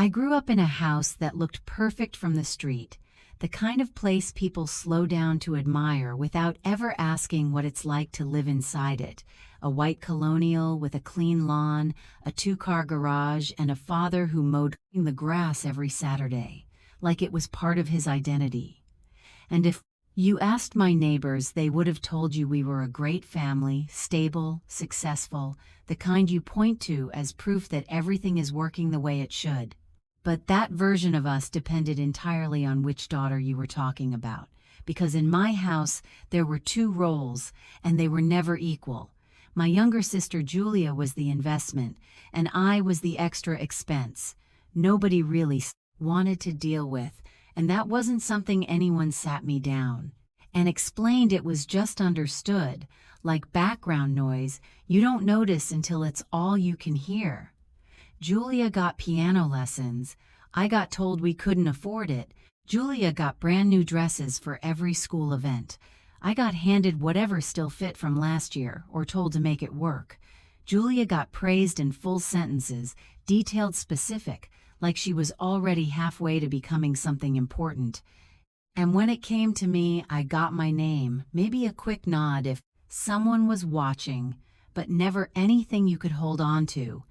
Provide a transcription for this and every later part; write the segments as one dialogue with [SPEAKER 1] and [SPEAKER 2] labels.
[SPEAKER 1] I grew up in a house that looked perfect from the street, the kind of place people slow down to admire without ever asking what it's like to live inside it. A white colonial with a clean lawn, a two-car garage, and a father who mowed the grass every Saturday, like it was part of his identity. And if you asked my neighbors, they would have told you we were a great family, stable, successful, the kind you point to as proof that everything is working the way it should. But that version of us depended entirely on which daughter you were talking about, because in my house there were two roles, and they were never equal. My younger sister Julia was the investment, and I was the extra expense. Nobody really wanted to deal with, and that wasn't something anyone sat me down and explained. It was just understood, like background noise you don't notice until it's all you can hear. Julia got piano lessons. I got told we couldn't afford it. Julia got brand new dresses for every school event. I got handed whatever still fit from last year or told to make it work. Julia got praised in full sentences, detailed, specific, like she was already halfway to becoming something important. And when it came to me, I got my name, maybe a quick nod if someone was watching, but never anything you could hold on to.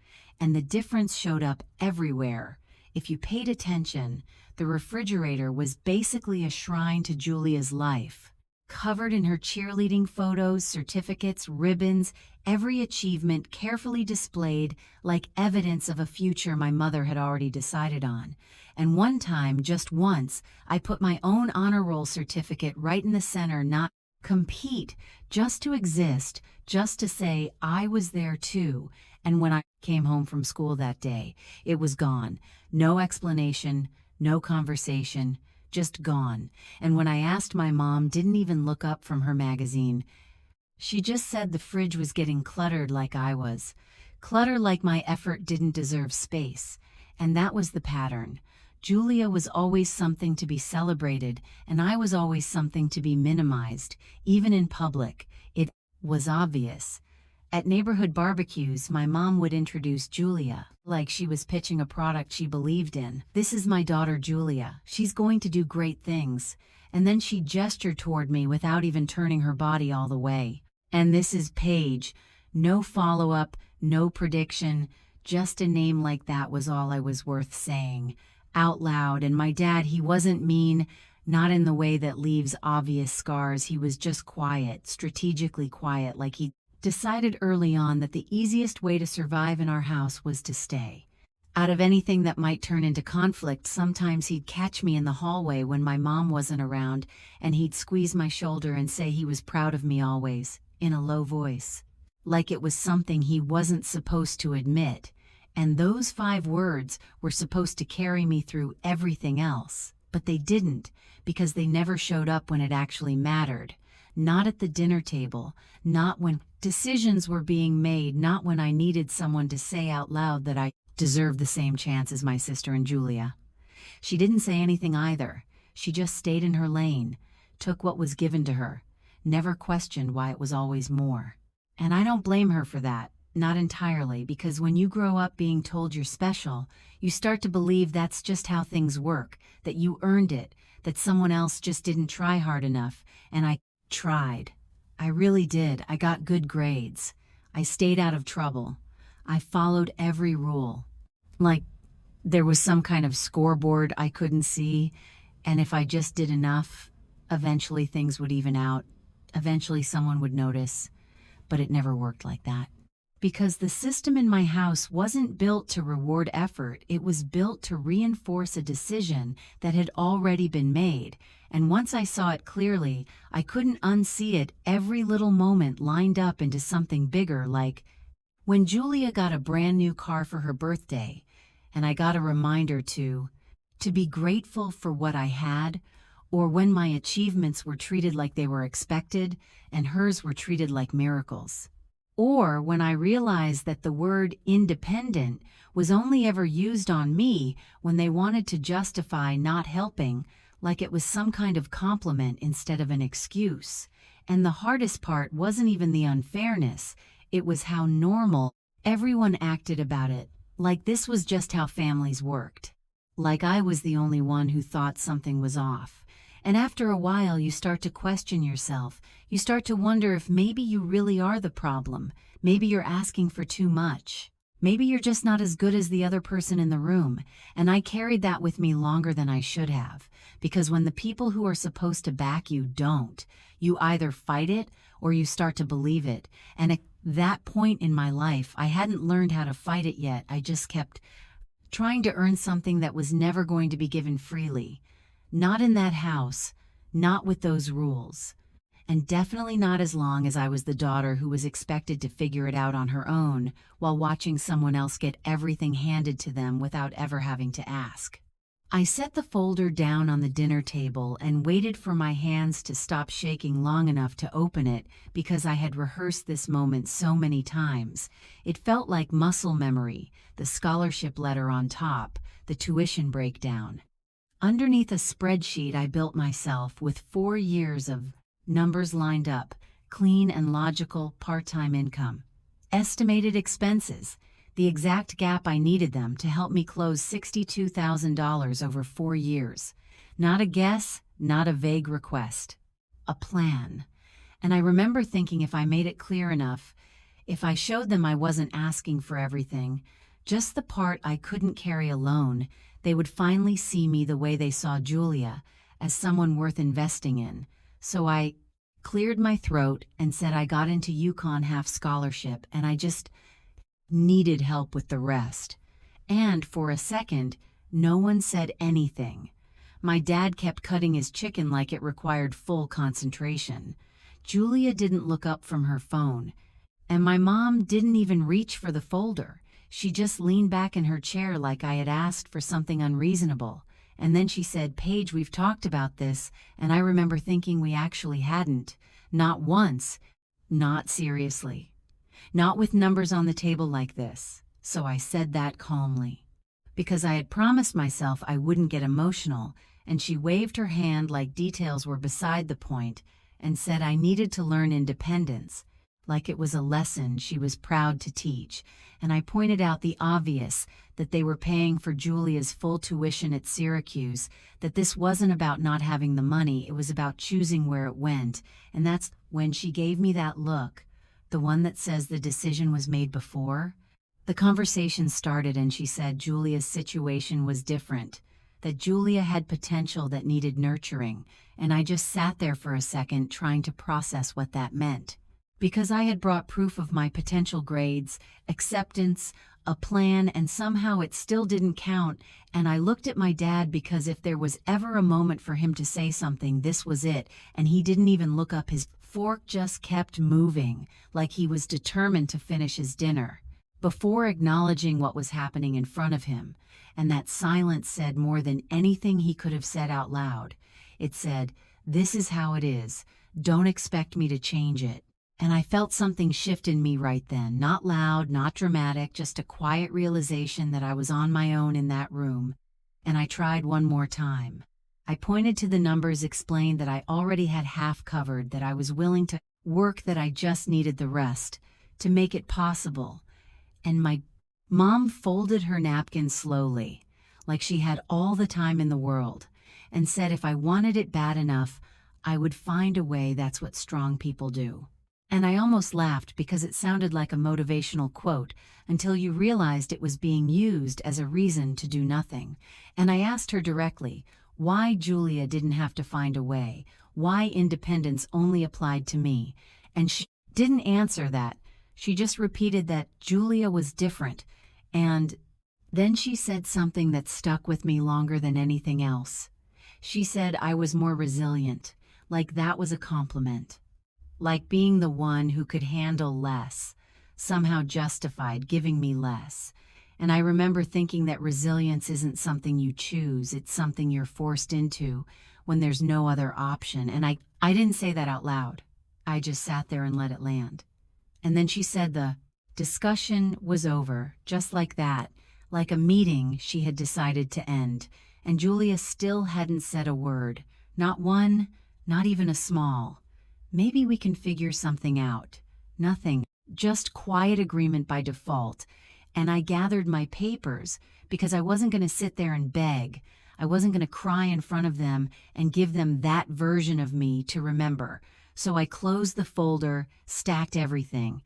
[SPEAKER 1] And the difference showed up everywhere. If you paid attention, the refrigerator was basically a shrine to Julia's life. Covered in her cheerleading photos, certificates, ribbons, every achievement carefully displayed like evidence of a future my mother had already decided on. And one time, just once, I put my own honor roll certificate right in the center, not compete, just to exist, just to say I was there too. And when I came home from school that day, it was gone. No explanation, no conversation, just gone. And when I asked, my mom didn't even look up from her magazine. She just said the fridge was getting cluttered like I was. Clutter like my effort didn't deserve space. And that was the pattern. Julia was always something to be celebrated, and I was always something to be minimized, even in public. It was obvious. At neighborhood barbecues, my mom would introduce Julia, like she was pitching a product she believed in. "This is my daughter Julia. She's going to do great things." And then she gestured toward me without even turning her body all the way. "And this is Paige." No follow-up, no prediction, just a name like that was all I was worth saying out loud. And my dad, he wasn't mean, not in the way that leaves obvious scars. He was just quiet, strategically quiet, like he decided early on that the easiest way to survive in our house was to stay out of anything that might turn into conflict. Sometimes he'd catch me in the hallway when my mom wasn't around, and he'd squeeze my shoulder and say he was proud of me always, in a low voice, like it was something he wasn't supposed to admit. And those 5 words were supposed to carry me through everything else, but they didn't, because they never showed up when it actually mattered. Not at the dinner table, not when decisions were being made, not when I needed someone to say out loud that I deserved the same chance as my sister and Julia. She didn't say anything either. She just stayed in her lane, took what was given to her, never questioned why it was always more. And I don't blame her for that, not entirely, because when you grow up being told you're special, you start to believe that's just how things work, that you earned it, that someone else just didn't try hard enough. And I tried. I really did. I got good grades. I stayed out of trouble. I followed every rule. Like there was some kind of scoreboard I couldn't see, and if I just did enough, eventually things would even out. Eventually someone would notice. But it never worked like that. Because the system in my house wasn't built to reward effort, it was built to reinforce a decision that had already been made. And once I saw it clearly, I couldn't unsee it. Every little moment lined up into something bigger, like when Julia got a brand new car for her birthday, and I got a reminder to be grateful for what I had, or when my achievements were treated like they were expected, and hers were treated like miracles. Or when I realized that the word independent was only ever used on me when they wanted to justify not helping, like it was some kind of compliment instead of an excuse. And the hardest part wasn't even the unfairness, it was how normal everyone acted about it, like this was just how families worked. like I was the only one who thought something was off. And after a while, you start to question yourself. You start to wonder if maybe you really are the problem. Maybe you're asking for too much. Maybe you're just not as good as the other person in the room. And I carried that with me longer than I should have. Because when the people who are supposed to back you don't, you either fight it or you start to believe it. And at that point in my life, I hadn't learned how to fight it yet. I just kept trying to earn something that was never going to be given freely. Not in that house, not with those rules. And definitely not as long as I was the daughter who was expected to figure it out on her own while watching someone else get everything handed to them without ever having to ask. I set the folder down on the dinner table and waited for my hands to stop shaking long enough to open it because I had rehearsed this moment so many times. It felt like muscle memory, the scholarship letter on top, the tuition breakdown. Underneath a spreadsheet I built myself with 4 years of numbers lined up, clean and logical part-time income. Estimated expenses, the exact gap I needed them to help me close $62,000 over 4 years. Not a guess, not a vague request. A plan. And I remember thinking if I made it clear enough, if I showed them I wasn't asking for everything, just the part I couldn't carry alone, they would finally see me the way they saw Julia, as someone worth investing in. So I cleared my throat and said I got into UConn half scholarship and I just needed help with the rest. And for a second, no one said anything. My dad kept cutting his chicken like it required full concentration. Julia didn't look up from her phone. And my mom didn't even reach for the folder. She just leaned back in her chair like I had asked for something unreasonable. And then she said, "Paige, we've talked about this," and I remember thinking we actually hadn't. Not once. Not seriously. Not with numbers on the table like this. So I said that calmly. Because I had promised myself I wouldn't get emotional, and she waved her hand like details were beside the point, and said I needed to learn independence, like it was a lesson she was proud to teach. And I pointed out the obvious, that they were paying for Julia's full tuition at Syracuse, that this wasn't about not having the money, it was about choosing where it went. And that's when she gave me that look, the one that says the decision was made before. The conversation started and she said Julia's situation was different, that Julia had potential that needed nurturing, and I just sat there for a second trying to process what that meant. Because I had brought proof of my potential grades, acceptance, a plan, and somehow it still didn't count, and I looked at my dad because if there was ever a moment for him to say something, this was it, and he didn't even look up. His fork just kept moving, like he was determined to finish his dinner, before acknowledging what was happening in front of him. And that silence said more than anything he could have said out loud. It said, "This is how it is. Don't expect me to change it." And I felt something shift in me right then, not loud, not dramatic, just a quiet realization that I was on my own in that room. And I tried one more time. I pointed to the numbers, explained that I already had half covered, that I was willing to work, that I just needed the rest to make it possible. And my mom folded her napkin slowly, like she had all the time in the world, and said if I wanted it bad enough, I would find a way. That's what strong people do. And I almost laughed because it sounded like a motivational quote until you realized it was being used as a reason to do nothing. And I asked her directly why Julia didn't have to find a way, why independence only applied to me. And she didn't answer that. She just repeated that Julia was different. And then she said something that stuck with me longer than anything else. She said I was more resilient, like that was a compliment. Like being the one who could handle less, somehow justified giving me less. And I remember thinking that resilience isn't something you choose, it's something you're forced into when there's no other option. And I didn't say that out loud. I just sat there and let it land. And then she said the discussion was over, just like that, like a meeting she had decided to end. And Julia still hadn't said a word, not one, not even a small. Maybe we can figure something out. Nothing, just quiet agreement by default. and I gathered my papers because I wasn't going to sit there and beg. I wasn't going to cry in front of them and give them that version of me to remember. So I closed the folder, stacked everything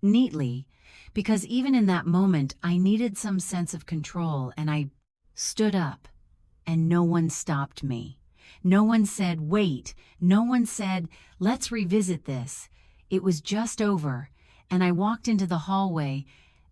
[SPEAKER 1] neatly, because even in that moment I needed some sense of control, and I stood up, and no one stopped me. No one said, wait. No one said, let's revisit this. It was just over, and I walked into the hallway,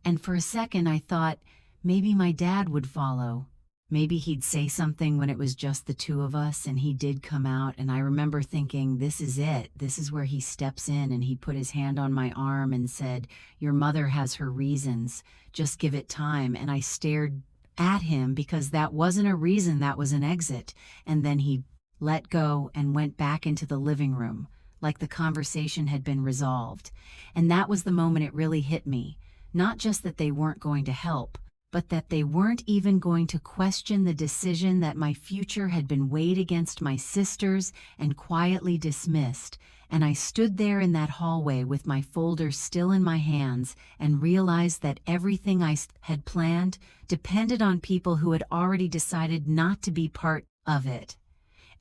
[SPEAKER 1] and for a second I thought maybe my dad would follow. Maybe he'd say something when it was just the two of us, and he did come out, and I remember thinking, this is it. This is where he steps in, and he put his hand on my arm and said, your mother has her reasons. Just give it time. And I stared at him because that wasn't a reason, that was an exit. And then he let go and went back into the living room, like the conversation had been resolved. And that was the moment it really hit me. Not just that they weren't going to help, but that they weren't even going to question the decision that my future had been weighed against my sister's and quietly dismissed. And I stood there in that hallway with my folder still in my hands and realized that everything I had planned depended on people who had already decided not to be part of it.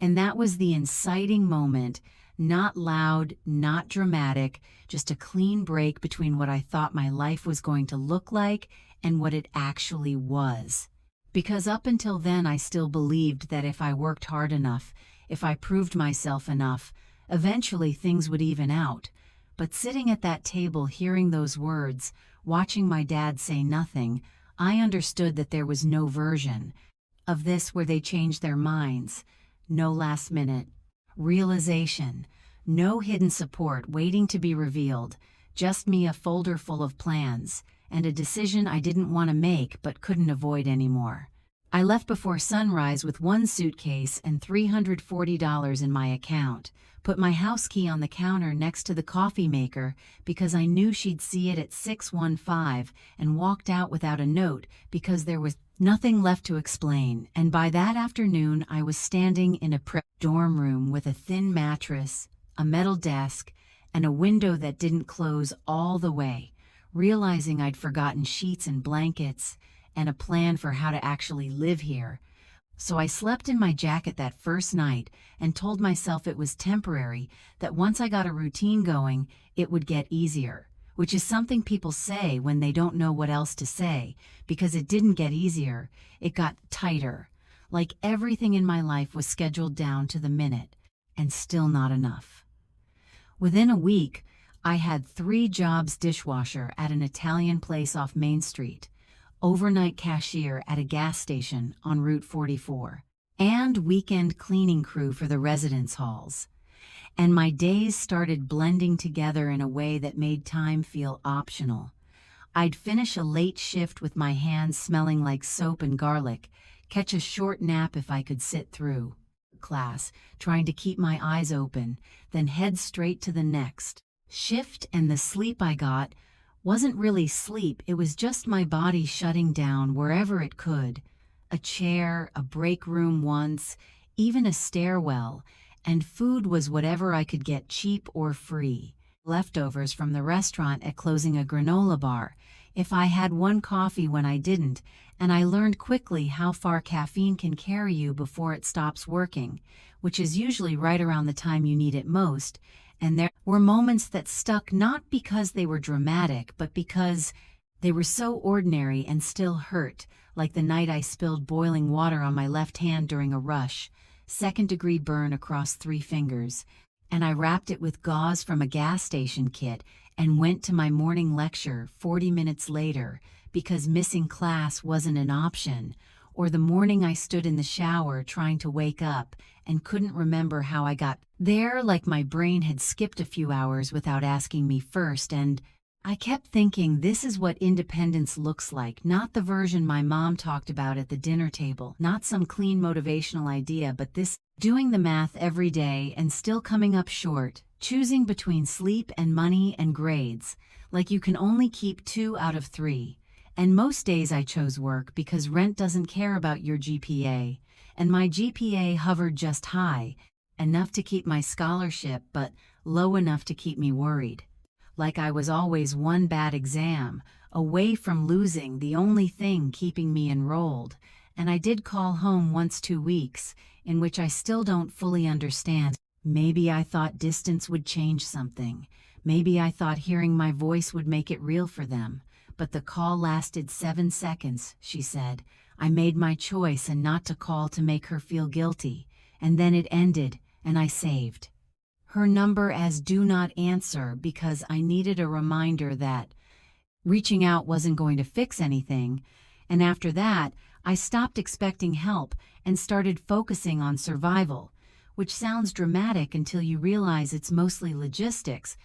[SPEAKER 1] And that was the inciting moment. Not loud, not dramatic, just a clean break between what I thought my life was going to look like and what it actually was. Because up until then I still believed that if I worked hard enough, if I proved myself enough, eventually things would even out. But sitting at that table hearing those words, watching my dad say nothing, I understood that there was no version of this where they changed their minds. No last minute realization, no hidden support waiting to be revealed, just me, a folder full of plans, and a decision I didn't want to make but couldn't avoid anymore. I left before sunrise with one suitcase and $340 in my account, put my house key on the counter next to the coffee maker because I knew she'd see it at 6:15, and walked out without a note because there was nothing left to explain. And by that afternoon I was standing in a prep dorm room with a thin mattress, a metal desk, and a window that didn't close all the way, realizing I'd forgotten sheets and blankets and a plan for how to actually live here. So I slept in my jacket that first night and told myself it was temporary, that once I got a routine going, it would get easier, which is something people say when they don't know what else to say, because it didn't get easier, it got tighter. Like everything in my life was scheduled down to the minute, and still not enough. Within a week, I had 3 jobs: dishwasher at an Italian place off Main Street, overnight cashier at a gas station on Route 44, and weekend cleaning crew for the residence halls. And my days started blending together in a way that made time feel optional. I'd finish a late shift with my hands smelling like soap and garlic, catch a short nap if I could sit through class, trying to keep my eyes open, then head straight to the next shift. And the sleep I got wasn't really sleep, it was just my body shutting down wherever it could. A chair, a break room once, even a stairwell, and food was whatever I could get, cheap or free. Leftovers from the restaurant at closing, a granola bar, if I had one coffee when I didn't, and I learned quickly how far caffeine can carry you before it stops working, which is usually right around the time you need it most. And there were moments that stuck, not because they were dramatic, but because they were so ordinary and still hurt, like the night I spilled boiling water on my left hand during a rush, second-degree burn across 3 fingers, and I wrapped it with gauze from a gas station kit and went to my morning lecture 40 minutes later because missing class wasn't an option, or the morning I stood in the shower trying to wake up and couldn't remember how I got there, like my brain had skipped a few hours without asking me first. And I kept thinking, this is what independence looks like, not the version my mom talked about at the dinner table, not some clean motivational idea, but this: doing the math every day and still coming up short, choosing between sleep and money and grades, like you can only keep 2 out of 3. And most days I chose work because rent doesn't care about your GPA, and my GPA hovered just high, enough to keep my scholarship but low enough to keep me worried. Like I was always one bad exam away from losing the only thing keeping me enrolled. And I did call home once 2 weeks, in which I still don't fully understand. Maybe I thought distance would change something. Maybe I thought hearing my voice would make it real for them. But the call lasted 7 seconds, she said. I made my choice and not to call to make her feel guilty. And then it ended, and I saved her number as do not answer because I needed a reminder that reaching out wasn't going to fix anything. And after that, I stopped expecting help and started focusing on survival, which sounds dramatic until you realize it's mostly logistics,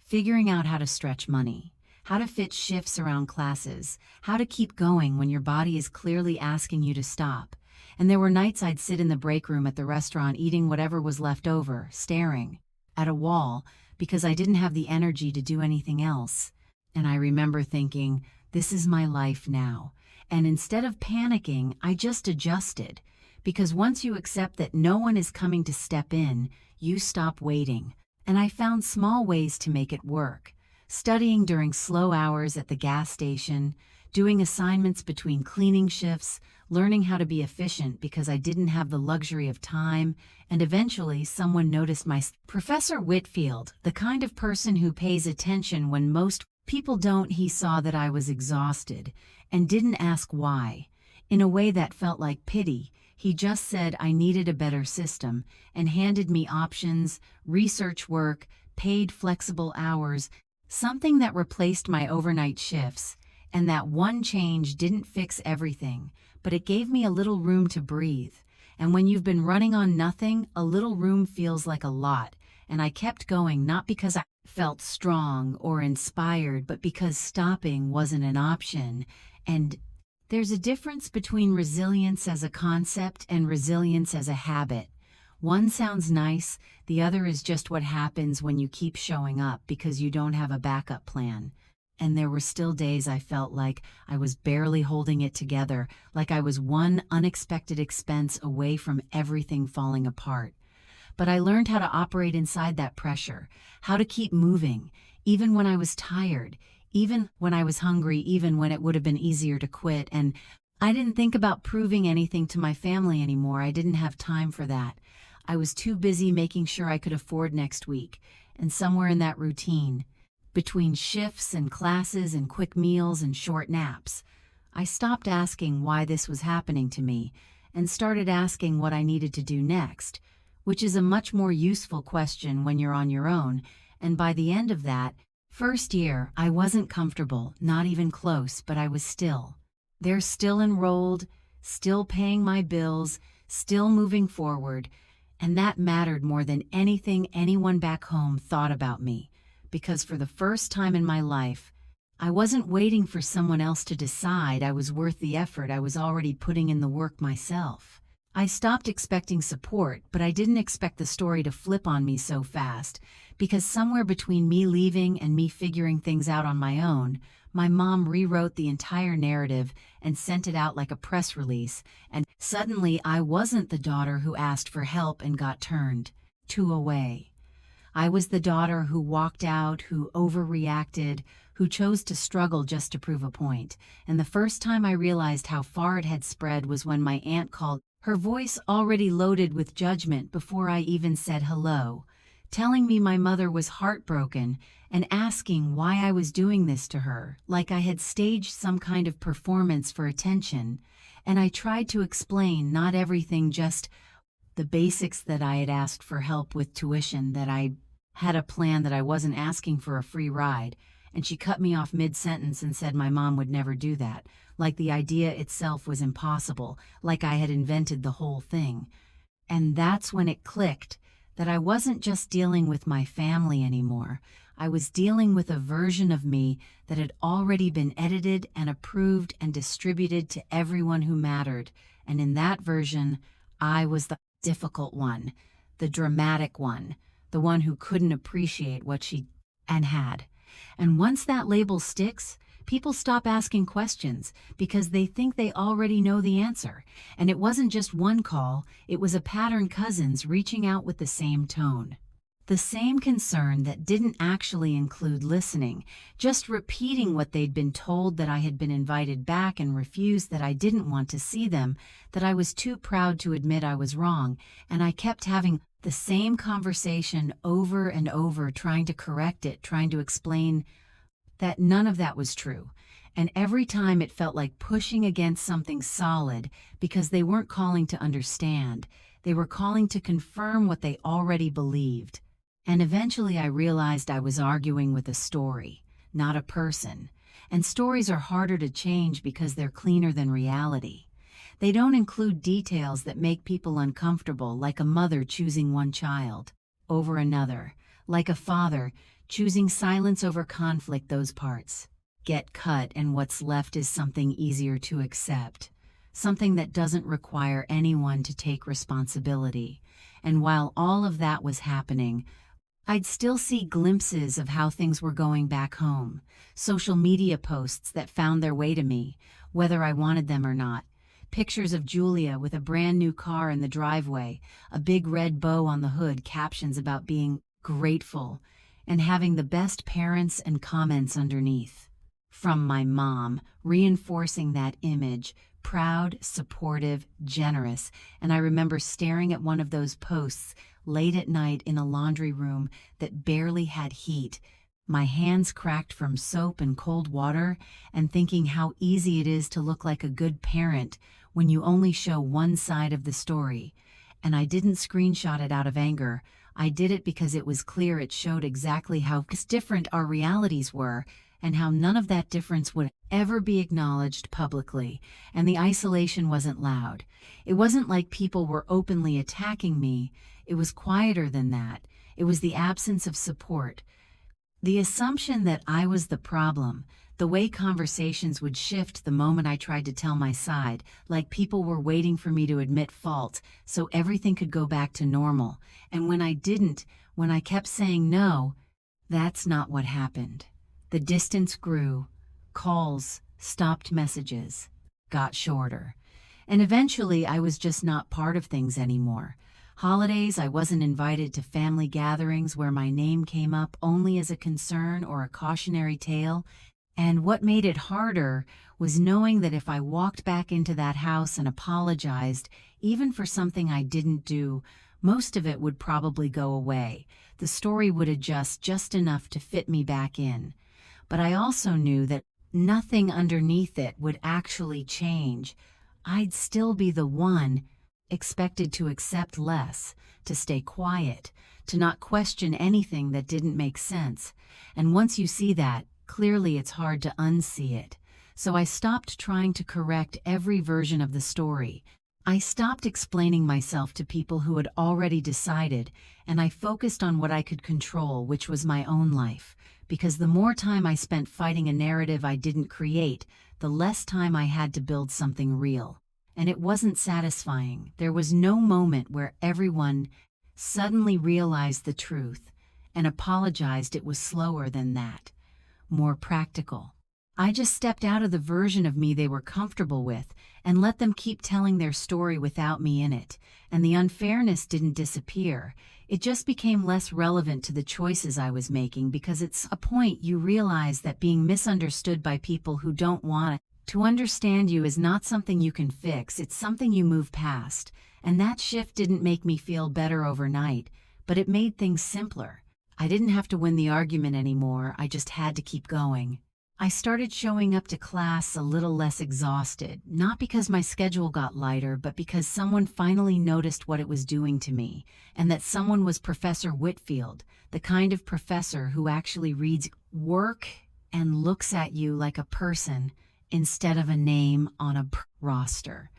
[SPEAKER 1] figuring out how to stretch money, how to fit shifts around classes, how to keep going when your body is clearly asking you to stop. And there were nights I'd sit in the break room at the restaurant eating whatever was left over, staring at a wall, because I didn't have the energy to do anything else. And I remember thinking, this is my life now. And instead of panicking, I just adjusted. Because once you accept that no one is coming to step in, you stop waiting. And I found small ways to make it work. Studying during slow hours at the gas station, doing assignments between cleaning shifts, learning how to be efficient because I didn't have the luxury of time, and eventually someone noticed my Professor Whitfield, the kind of person who pays attention when most people don't. He saw that I was exhausted and didn't ask why. In a way that felt like pity, he just said I needed a better system and handed me options, research work, paid flexible hours, something that replaced my overnight shifts. And that one change didn't fix everything, but it gave me a little room to breathe. And when you've been running on nothing, a little room feels like a lot. And I kept going not because I felt strong or inspired, but because stopping wasn't an option. And there's a difference between resilience as a concept and resilience as a habit. One sounds nice, the other is just what happens when you keep showing up because you don't have a backup plan. And there were still days I felt like I was barely holding it together, like I was one unexpected expense away from everything falling apart. But I learned how to operate inside that pressure, how to keep moving, even when I was tired, even when I was hungry, even when it would have been easier to quit. And I didn't think about proving anything to my family anymore. I didn't have time for that. I was too busy making sure I could afford next week. And somewhere in that routine, between shifts and classes and quick meals and short naps, I stopped asking why this was happening to me and started asking what I needed to do next, which is a much more useful question when you're on your own. And by the end of that first year, I wasn't comfortable, not even close, but I was still. They're still enrolled, still paying my bills, still moving forward, and that mattered more than anything anyone back home thought about me. Because for the first time in my life, I wasn't waiting for someone else to decide I was worth the effort. I was already putting in the work myself. I stopped expecting support, but I didn't expect the story to flip on me so fast, because somewhere between me leaving and me figuring things out on my own, my mom rewrote the entire narrative and sent it out like a press release, and suddenly I wasn't the daughter who asked for help and got turned away. I was the daughter who walked out, who overreacted, who chose to struggle just to prove a point. And the first time I realized how far it had spread was when my aunt called, her voice already loaded with judgment before I even said hello, telling me my mother was heartbroken and asking why I was doing this to her, like I had staged some kind of performance for attention. And I tried to explain not everything, just the basics, that I had asked for help with tuition, that I had a plan, that I wasn't asking for a free ride. And she cut me off mid-sentence and said my mom would never do that, like the idea itself was impossible, like I had invented the whole thing. And that's when it clicked, that I wasn't just dealing with my family anymore. I was dealing with a version of me that had already been edited and approved and distributed to everyone who mattered. And in that version, I was the difficult one, the dramatic one, the one who couldn't appreciate what she had. And once that label sticks, people stop asking questions because they think they already know the answer. And it wasn't just one call, it was a pattern, cousins reaching out with the same tone. The same concern that didn't actually include listening, just repeating what they'd been told, that I had been invited back and refused, that I didn't want to see them, that I was too proud to admit I was wrong, and I kept having the same conversation over and over, trying to correct it, trying to explain that none of that was true. And every time it felt like pushing against something solid, because they weren't calling to understand, they were calling to confirm what they already believed. And eventually I realized I was arguing with a story, not a person. And stories are harder to change because they're cleaner than reality. They don't include details that make people uncomfortable, like a mother choosing one child over another, like a father choosing silence over conflict. Those parts get cut, and what's left is something easier to accept, something that doesn't require anyone to take responsibility. And while all of that was happening, I'd still see glimpses of how things were going back home, social media posts that found their way to me, whether I wanted them or not. Pictures of Julia with a brand new car in the driveway, a big red bow on the hood, captions about being grateful, and having the best parents, and comments underneath from my mom, reinforcing that image, proud, supportive, generous. And I remember staring at one of those posts late at night in a laundry room that barely had heat, my hands cracked from soap and cold water, and thinking how easy it is to look like a good parent when you only show one side of the story. And I didn't screenshot it out of anger. I did it because it was clear it showed exactly how different our realities were, and how none of that difference would ever be acknowledged publicly. And the isolation wasn't loud. It wasn't like people were openly attacking me. It was quieter than that. It was the absence of support. The assumption that I was the problem, the way conversations would shift the moment I tried to tell my side, like people were waiting for me to admit fault so everything could go back to normal. And when I didn't, when I kept saying no, that's not what happened. The distance grew, calls, stopped messages, got shorter. And eventually I was just not part of things anymore. Holidays, I wasn't invited to family gatherings where my name came up only as a concern or a cautionary tale. And what made it harder was knowing that if I walked back into that house and apologized, even for something I didn't do, most of it would probably go away. The story would adjust just enough to fit me back in. But I also knew that nothing underneath it would actually change. I'd still be the one expected to accept less, to stay quiet, to not question anything that didn't make sense. And once you see that, clearly it's hard to unsee it. So I stopped trying to correct every version of the story. I stopped explaining myself to people who had already decided, and I focused on what I could control, which was my own life. Because the more time I spent fighting a narrative I didn't create, the less time I had to build something real. And it wasn't satisfying. There was no moment where everyone suddenly realized the truth and apologized. It was slower than that, more practical. I just stepped out of the version of me they were comfortable with and let them keep telling their story without me in it. And the unfairness didn't disappear. It just became less relevant to the choices I was making, because it's a point you realize that being misunderstood by people who don't want to understand you is not something you can fix. It's something you move past. And that shift didn't make me feel better overnight, but it made things simpler. I didn't have to win the argument anymore. I just had to keep going. I started showing up to class a little less exhausted, not because my schedule got lighter, but because someone finally noticed what it was doing to me, and that someone was Professor Whitfield, the kind of professor who actually reads work and looks at you like a person instead of a name on a roster.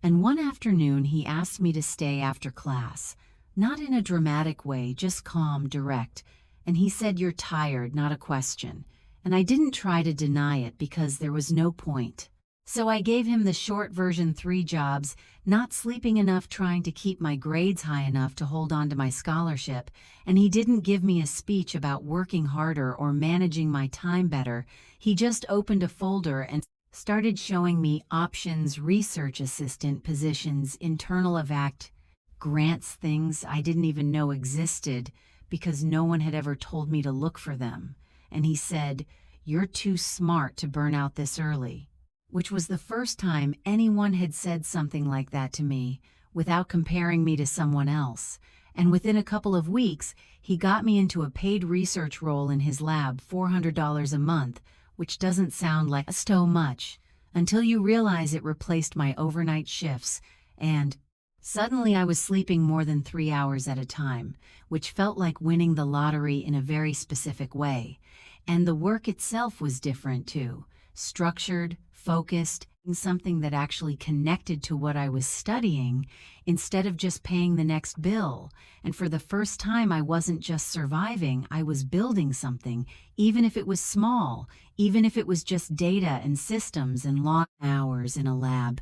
[SPEAKER 1] And one afternoon he asked me to stay after class, not in a dramatic way, just calm, direct, and he said, "You're tired," not a question. And I didn't try to deny it because there was no point. So I gave him the short version: 3 jobs, not sleeping enough, trying to keep my grades high enough to hold on to my scholarship, and he didn't give me a speech about working harder or managing my time better. He just opened a folder and started showing me options: research assistant positions, internal evac grants, things I didn't even know existed, because no one had ever told me to look for them. And he said, "You're too smart to burn out this early," which was the first time anyone had said something like that to me without comparing me to someone else. And within a couple of weeks, he got me into a paid research role in his lab, $400 a month, which doesn't sound like so much, until you realize it replaced my overnight shifts, and suddenly I was sleeping more than 3 hours at a time, which felt like winning the lottery in a very specific way. And the work itself was different too, structured, focused, something that actually connected to what I was studying instead of just paying the next bill. And for the first time, I wasn't just surviving, I was building something, even if it was small, even if it was just data and systems and long hours in a lab.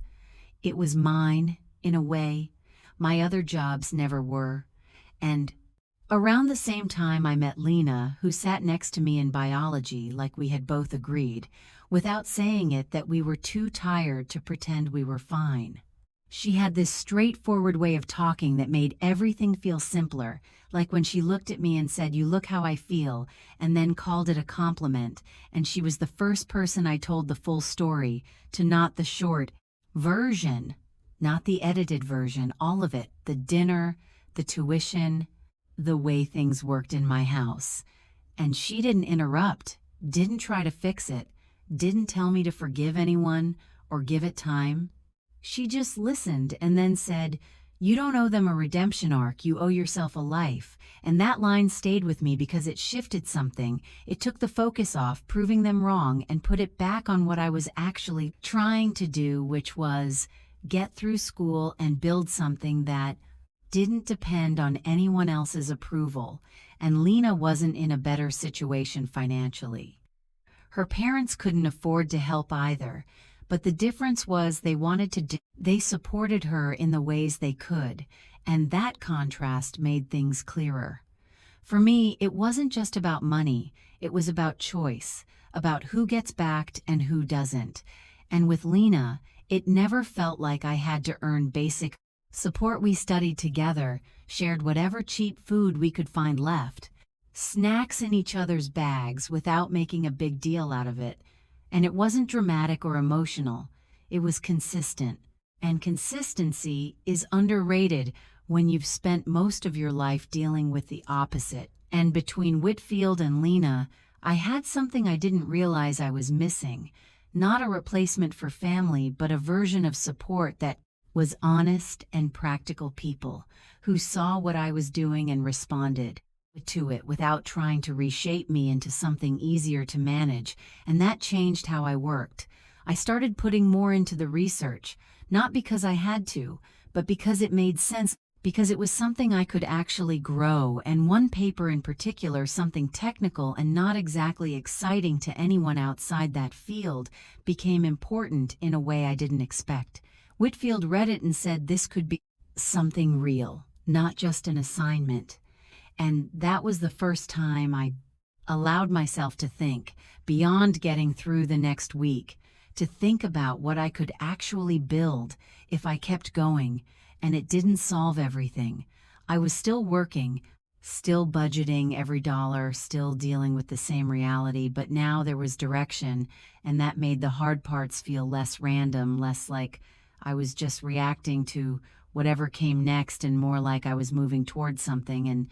[SPEAKER 1] It was mine, in a way. My other jobs never were. And around the same time, I met Lena, who sat next to me in biology, like we had both agreed, without saying it, that we were too tired to pretend we were fine. She had this straightforward way of talking that made everything feel simpler, like when she looked at me and said, "You look how I feel," and then called it a compliment, and she was the first person I told the full story to, not the short version, not the edited version, all of it, the dinner, the tuition, the way things worked in my house. And she didn't interrupt, didn't try to fix it, didn't tell me to forgive anyone or give it time. She just listened and then said, "You don't owe them a redemption arc, you owe yourself a life." And that line stayed with me because it shifted something. It took the focus off proving them wrong and put it back on what I was actually trying to do, which was get through school and build something that didn't depend on anyone else's approval. And Lena wasn't in a better situation financially. Her parents couldn't afford to help either, but the difference was they supported her in the ways they could, and that contrast made things clearer. For me, it wasn't just about money, it was about choice, about who gets backed and who doesn't. And with Lena, it never felt like I had to earn basic support. We studied together, shared whatever cheap food we could find left, snacks in each other's bags without making a big deal out of it. And it wasn't dramatic or emotional, it was consistent. And consistency is underrated when you've spent most of your life dealing with the opposite. And between Whitfield and Lena, I had something I didn't realize I was missing. Not a replacement for family, but a version of support that was honest and practical people who saw what I was doing and responded to it without trying to reshape me into something easier to manage. And that changed how I worked. I started putting more into the research, not because I had to, but because it made sense, because it was something I could actually grow, and one paper in particular, something technical and not exactly exciting to anyone outside that field, became important in a way I didn't expect. Whitfield read it and said this could be something real, not just an assignment. And that was the first time I allowed myself to think, beyond getting through the next week, to think about what I could actually build if I kept going. And it didn't solve everything. I was still working, still budgeting every dollar, still dealing with the same reality, but now there was direction, and that made the hard parts feel less random, less like I was just reacting to whatever came next, and more like I was moving towards something. And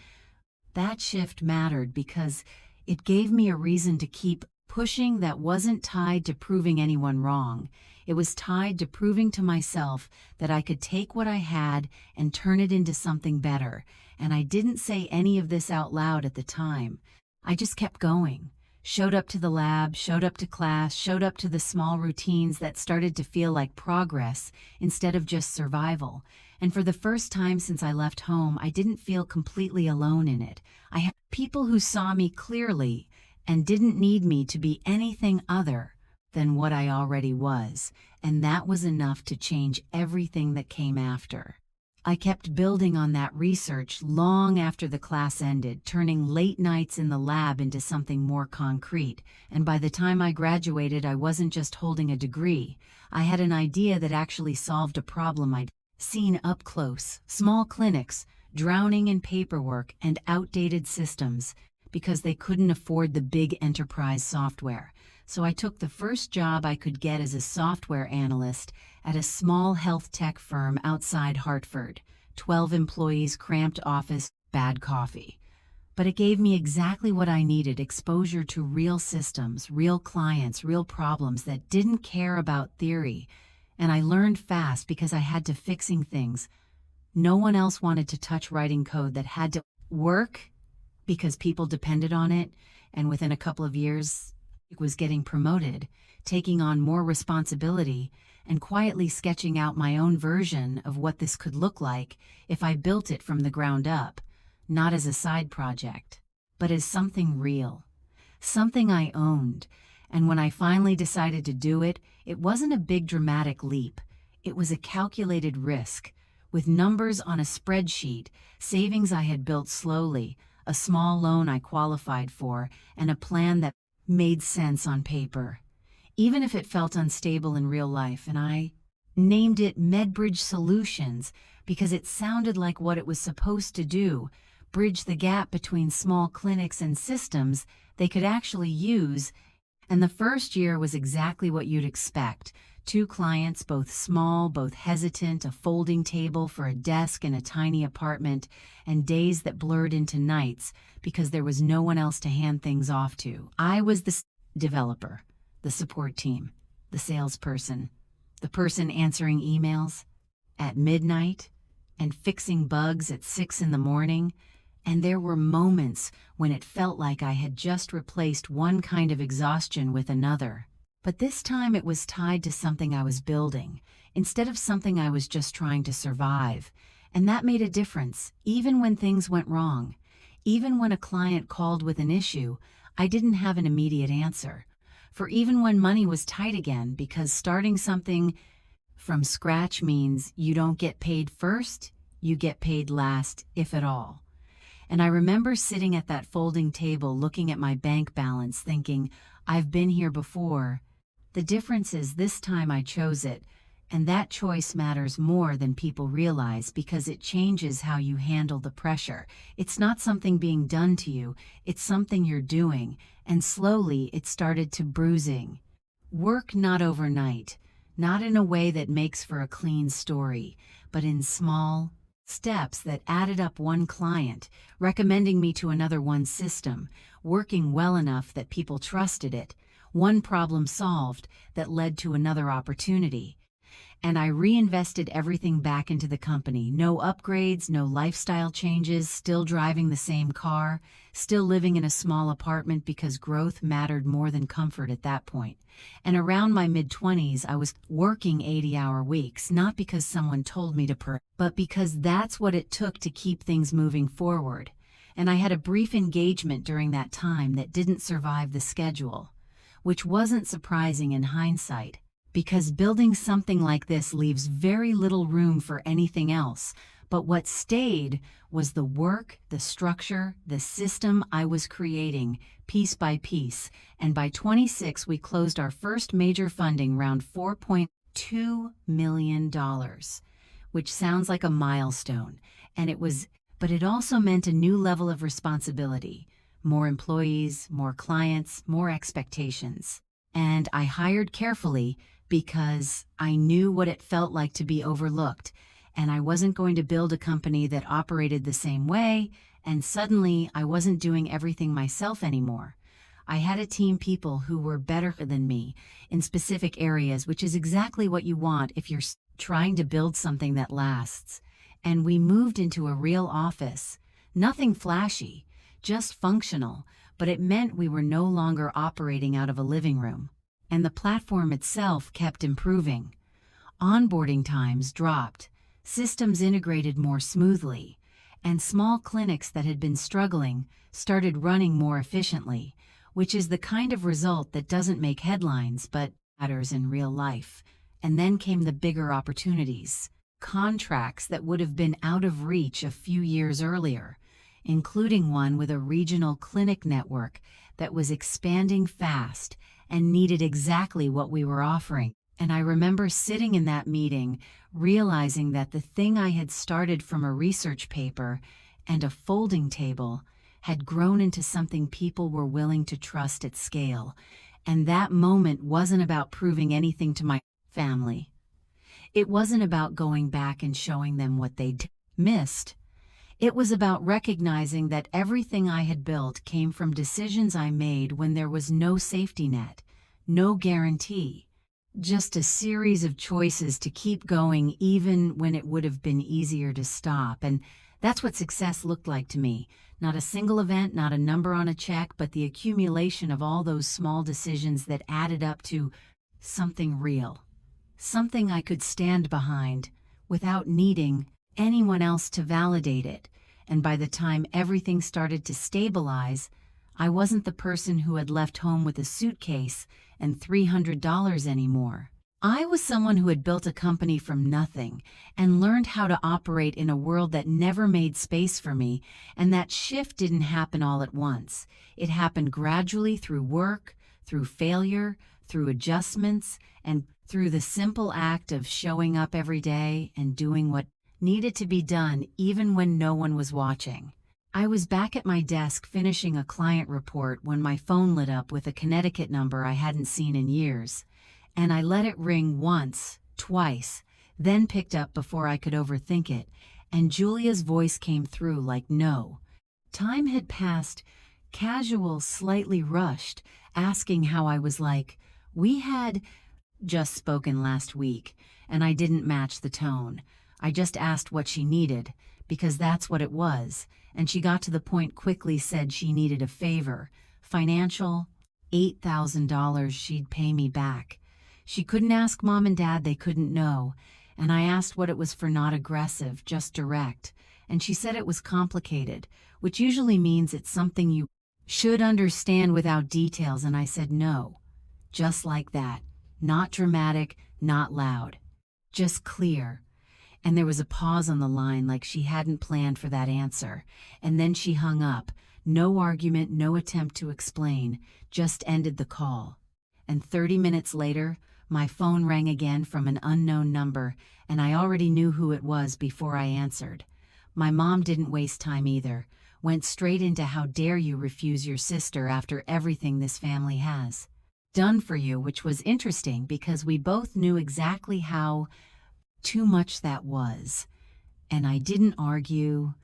[SPEAKER 1] that shift mattered because it gave me a reason to keep pushing that wasn't tied to proving anyone wrong. It was tied to proving to myself that I could take what I had and turn it into something better. And I didn't say any of this out loud at the time. I just kept going. Showed up to the lab, showed up to class, showed up to the small routines that started to feel like progress instead of just survival. And for the first time since I left home, I didn't feel completely alone in it. I had people who saw me clearly and didn't need me to be anything other than what I already was, and that was enough to change everything that came after. I kept building on that research long after the class ended, turning late nights in the lab into something more concrete, and by the time I graduated, I wasn't just holding a degree. I had an idea that actually solved a problem I'd seen up close. Small clinics, drowning in paperwork and outdated systems because they couldn't afford the big enterprise software. So I took the first job I could get as a software analyst at a small health tech firm outside Hartford. 12 employees, cramped office, bad coffee. But it gave me exactly what I needed: exposure to real systems, real clients, real problems that didn't care about theory. And I learned fast because I had to fixing things. No one else wanted to touch writing code that had to work because people depended on it. And within a couple of years, I was getting promoted, taking on more responsibility, and quietly sketching out my own version of what this could look like if I built it from the ground up. Not as a side project, but as something real, something I owned. And when I finally decided to do it, it wasn't a big dramatic leap. It was a calculated risk, with numbers on a spreadsheet, savings I had built slowly, a small loan I qualified for, and a plan that made sense on paper, even if it felt unstable in real life. And I named it MedBridge Solutions because it sounded like what it was supposed to do: bridge the gap between small clinics and systems they could actually use. And the first year was exactly what you'd expect. 2 clients, both small, both hesitant, a folding table for a desk in a tiny apartment, and days that blurred into nights because there was no one else to hand things off to. I was the developer, the support team, the salesperson, the person answering emails at midnight and fixing bugs at 6 in the morning. And there were moments when it felt like I had just replaced one kind of exhaustion with another. But this time it was tied to something I was building, instead of something I was just trying to survive. And that made a difference, even when things went wrong. Even when a client called with an issue, I didn't have an immediate answer. For even when money was tight again, because starting something from scratch means you don't get paid first, you get paid last, if at all. And I remember sitting at that folding table looking at my bank balance thinking, I've been here before. The difference is this time I chose it, and that choice matters more than people realize because it changes how you handle the pressure. It's not something being done to you, it's something you're doing, and slowly it started to bruising. Work not overnight, not in a way that makes for a clean story, but in small steps that added up: one client recommending me to another, one system working well enough that people trusted it, one problem solved that led to another opportunity. And I reinvested everything back into the company. No upgrades, no lifestyle changes, still driving the same car, still living in a small apartment because growth mattered more than comfort at that point. And around my mid-20s, I was working 80-hour weeks, not because someone told me to but because that's what it took to keep things moving forward. And I had a brief engagement during that time that didn't survive the schedule, which wasn't surprising in hindsight, because building something like this leaves very little room for anything else. But what stayed was the work, the structure, the system I was creating, piece by piece. And by 26, we closed our first major funding round, $4.2 million, which sounds like a milestone. And it was, but it also meant a new level of responsibility. More employees, more clients, more expectations. And I hired carefully because I knew what it felt like to be overlooked, and I wasn't going to build a company that operated the same way, and suddenly I wasn't doing everything myself anymore. I had a team, people who were better than me in specific areas, which is exactly what you want if you're trying to build something that lasts. And we moved into a real office, nothing flashy, just functional, but it meant we were no longer operating out of a living room. And the platform itself kept improving. Onboarding times dropped, systems integrated more smoothly, and small clinics that had been struggling started running more efficiently, which is the kind of result that doesn't make headlines but matters in real life. And then came the bigger opportunities, contracts that would have been out of reach a few years earlier, including one with a regional clinic network that was expanding fast and needed exactly what we were offering. And I remember sitting in that meeting, realizing that the thing I had started from a research paper and a folding table had grown into something people were willing to trust at scale. And that moment wasn't about proving anything to my family. It wasn't about going back and showing them what they'd missed. It was about recognizing that everything I had built came from decisions I made when there was no safety net, no guarantee, just a series of choices to keep going even when it would have been easier to stop. And that's what success looked like to me. Not a single event, not a number on a check, but the accumulation of all those small decisions that added up to something real. Something I could stand behind without needing anyone else to validate it. And by the time everything started to stabilize, I wasn't the person who had left home with a suitcase and $300 anymore. I was someone who had built a company from nothing and learned how to operate in a world that never made space for me, and that shift didn't happen all at once. It happened gradually through work, through failure, through adjustments, and through the simple act of showing up every day and doing what needed to be done even when no one was watching. I was back at my desk finishing a client report when my phone lit up with a Connecticut number I hadn't seen in years. And I let it ring once, twice, then picked up before I could overthink it, and Julia's voice came through like no. Time had passed, casual, slightly rushed, asking how I was like. We had just spoken last week, and I didn't match the tone. I just asked what she needed, because that's what it was, and she got to the point quickly, said she needed a favor, financial, $8,000 she'd pay me back. She couldn't ask Mom and Dad, they couldn't know, and I asked what it was for, not aggressive, just direct, and she said it was complicated, which usually means it's something you should understand without details, and I said no, just like that, not dramatic, not loud, just clear. And there was a pause on the line like she hadn't planned for that answer, and then she hung up, no argument, no attempt to explain, just ended the call. And 30 minutes later, my phone rang again from an unknown number, and I already knew who it was before I answered. My mom didn't waste time either, went straight into how dare you refuse your sister after everything this family has done for you, which was interesting because we both knew exactly how too much that was. And I didn't argue,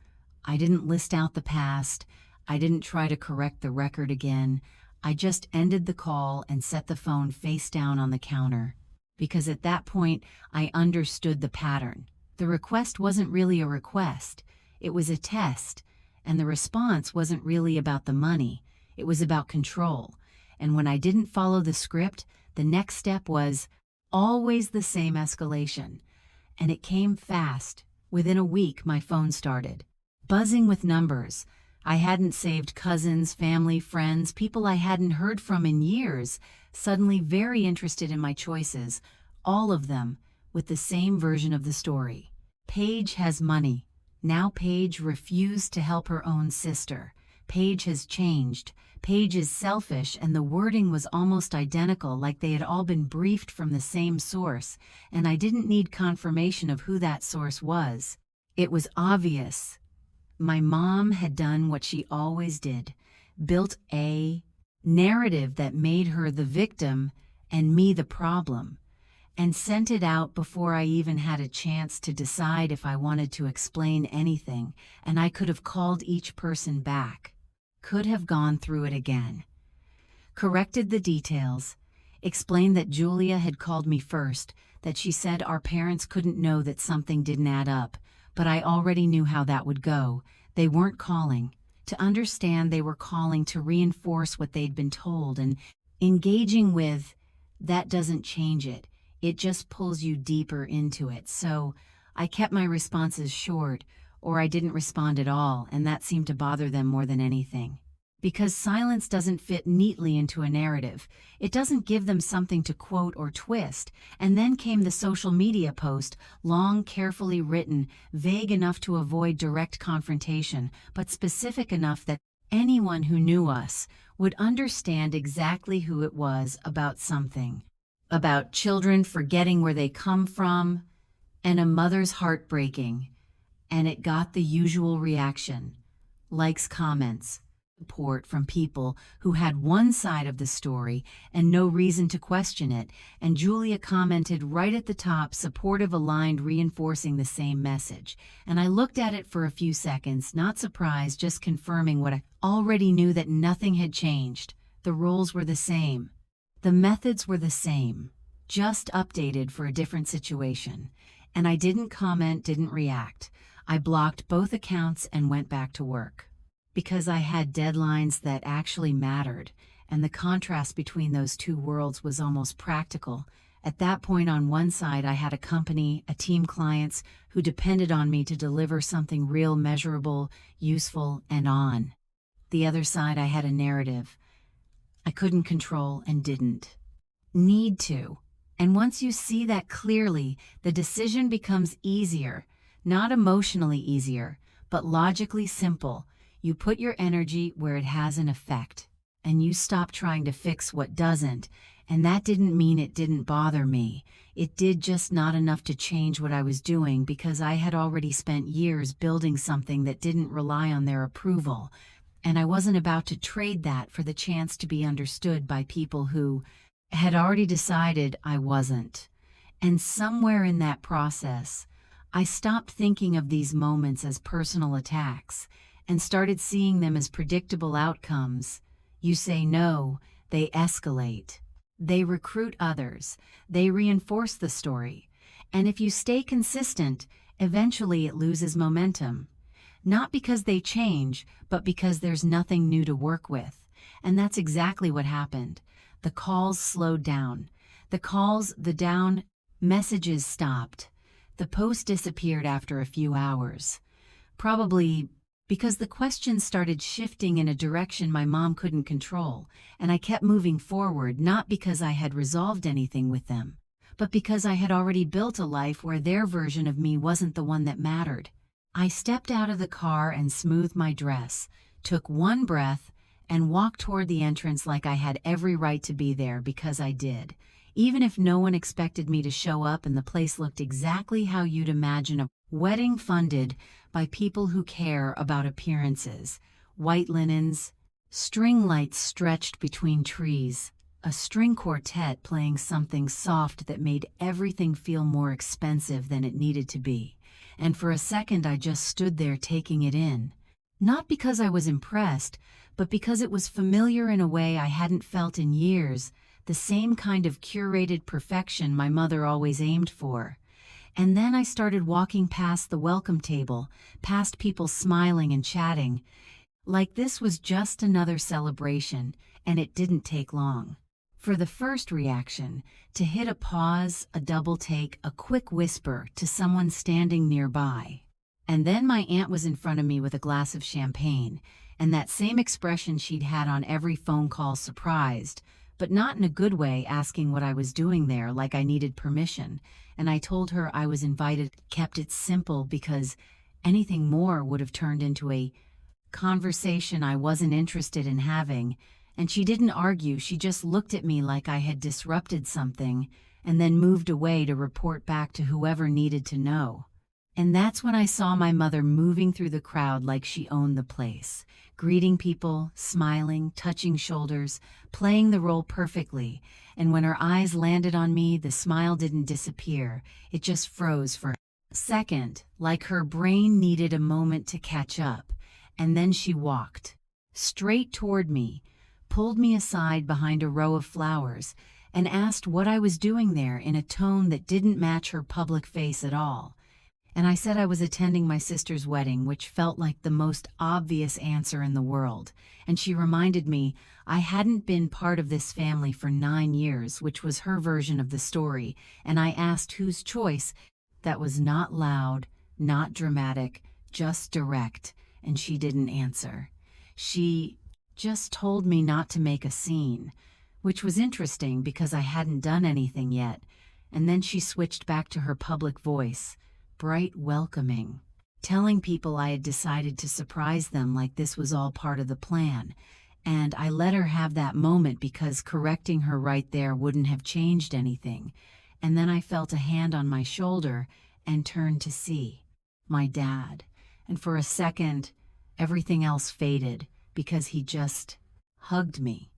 [SPEAKER 1] I didn't list out the past, I didn't try to correct the record again. I just ended the call and set the phone face down on the counter, because at that point I understood the pattern. The request wasn't really a request, it was a test, and the response wasn't really about the money, it was about control. And when I didn't follow the script, the next step was always the same escalation. And it came fast. Within a week, my phone started buzzing with numbers. I hadn't saved cousins, family, friends, people I hadn't heard from in years, suddenly very interested in my choices, all of them with the same version of the story. Paige has money. Now Paige refused to help her own sister. Paige has changed. Paige is selfish, and the wording was almost identical, like they had all been briefed from the same source, and I didn't need confirmation of who that source was. It was obvious. My mom had done what she always did, built a narrative that made her the victim and me the problem, and sent it out before I even had a chance to decide if I wanted to explain anything, and I could have called each person back. Could have gone through it again. Corrected the details, explained that Julia had called me first, that she said our parents couldn't know that something didn't add up, but I already knew how that would go. They weren't calling to understand, they were calling to reinforce what they'd been told, and engaging with that doesn't change it. It just pulls you deeper into it. So I kept my responses short, or I didn't respond at all, and that seemed to bother them more than anything. Because silence doesn't fit neatly into a narrative. It doesn't give them something to quote or twist. And then came the social media post, long, carefully written, vague enough to avoid direct confrontation, but specific enough that anyone who knew us would understand exactly who it was about something about children forgetting where they come from, and a mother's heart breaking. And it got the usual reaction: likes, comments, support from people who had one side of the story and no reason to question it, and Julia commented right at the top, supportive, aligned, reinforcing the same message. And I looked at it for a few seconds, not surprised, just confirming what I already knew, that nothing had changed. The roles were the same. The methods were the same, just updated for a different situation. And I didn't comment, didn't react. I blocked both accounts and went back to work. Because I had deadlines that actually mattered, and the contrast between those two worlds was almost practical. At that point, on one side, I had a company, a team, clients who depended on me to deliver something real, measurable, useful, and on the other side, I had a narrative I couldn't control and didn't need to. And once you see that clearly, the decision becomes easier, not emotionally easier, but logically simple. You put your energy where it has an effect, and you stop trying to fix what doesn't. And that didn't mean it didn't bother me. It did, just not enough to change what I was doing, because I had already spent years building something that didn't rely on their approval. And I wasn't about to trade that for the chance to be understood by people who had already decided I wasn't. And somewhere in that process, I stopped thinking of these moments as personal attacks and started seeing them as predictable outcomes. You say no, they escalate. They recruit others. They reinforce the story. And if you stay consistent, eventually it loses momentum. Not because they change, but because there's nothing new to work with. And that's exactly what happened. The calls slowed down. The down messages stopped. The post disappeared after a few hours. Probably because the questions started shifting in a direction my mom couldn't control, and I kept moving forward, not because I had resolved anything with them, but because I had already built a life where their version of me wasn't the one that mattered. I stepped out of the car and smoothed my dress, took one breath, and walked toward the entrance like I had every right to be there, because I did. Even if no one expected me to show up, and the place looked exactly how you'd imagine a wedding funded by people who care about appearances. White linens, string lights stretched between trees, a string quartet playing something soft that made everything feel more expensive than it needed to be. And for a second I just stood there taking it in. Not because I was impressed, but because it was familiar in a way I hadn't felt in years, the same kind of curated perfection my mother always aimed for. And then I started walking past the welcome table, past people smiling and chatting, like this was just another celebration, and it didn't take long for the first reaction to hit a pause, a double take, a quick whisper to someone standing nearby. And then my aunt was in front of me with a glass of champagne, and that same expression she'd had on every phone call, surprised, but not in a good way, asking what I was doing there, like I needed permission. And I told her I was invited, kept it simple because anything more would have turned into a conversation I wasn't interested in having. And she didn't argue, she just looked at me like I had disrupted something, and then moved away to report back to whoever needed to know. And that's when I saw my mother moving through the crowd like she owned the place, greeting people, smiling, touching shoulders, playing the role perfectly. And when her eyes landed on me, the smile didn't disappear, it just froze for a second, like her brain needed a moment to catch up. And then she walked straight toward me, pulled me aside behind a row of flowers, and asked what I was doing there in a tone that didn't match her public face at all. And I said I was attending my sister's wedding, which felt like the most obvious answer in the world. And she reminded me I hadn't been part of this family for 9 years, which was her version of the story. And I asked whose choice. That was not loud, not dramatic, just direct. And she didn't answer. She just told me not to make a scene, which was interesting because I hadn't done anything yet. And then she switched back to her public voice, bright, welcoming, telling people I had decided to surprise them, like this was all part of the plan. And I let her have that moment because correcting her right there wouldn't have changed anything. And then I felt a hand on my shoulder and turned to see my dad. And for a second, everything else faded because he just hugged me.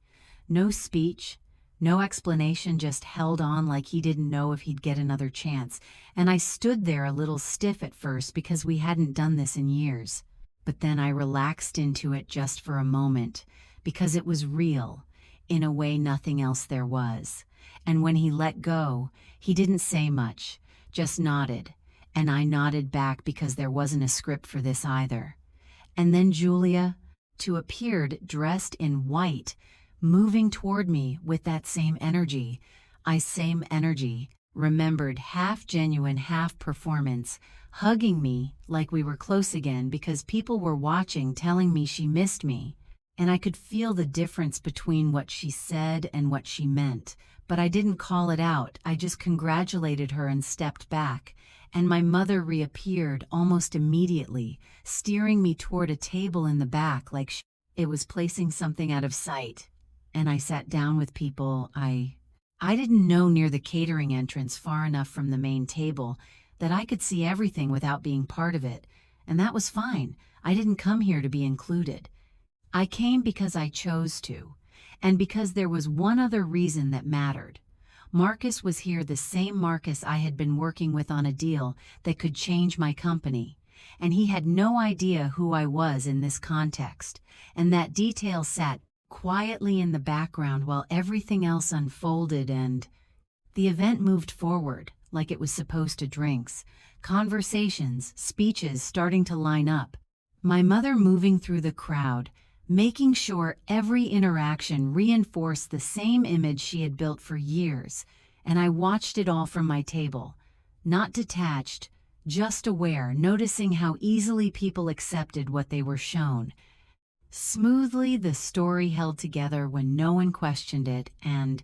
[SPEAKER 1] No speech, no explanation, just held on like he didn't know if he'd get another chance. And I stood there a little stiff at first because we hadn't done this in years. But then I relaxed into it just for a moment because it was real, in a way nothing else there was. And when he let go, he didn't say much, just nodded. And I nodded back because there wasn't a script for this either. And then Julia, too, appeared dressed in white, moving toward me with that same energy. Remembered, half genuine, half performance, hugging me like we were close again because people were watching, telling me she missed me. And I could feel the difference between what she said and what she meant. But I didn't call it out, I just congratulated her and stepped back. And my mother reappeared almost immediately, steering me toward a table in the back like it was placing something out of sight. And I sat down with people I didn't know near the catering entrance, far enough from the main table that I could see everything without being part of it. And that was fine. I didn't come here to be included. I came because I chose to, and because there was one other reason that mattered. Marcus was here, the same Marcus I had been working with on a deal that could change my company. And he had no idea who I was in this context. And that detail sat quietly in the background while everything else unfolded, and the event moved forward like it was supposed to. Drinks, conversations, speeches starting to line up. My mother moving through the crowd, making sure every interaction reinforced the same image she had built for years. And I watched it all from my table, not detached, just aware, noticing how easily people accepted what they were shown. Smoothly, the story held together when no one questioned it, and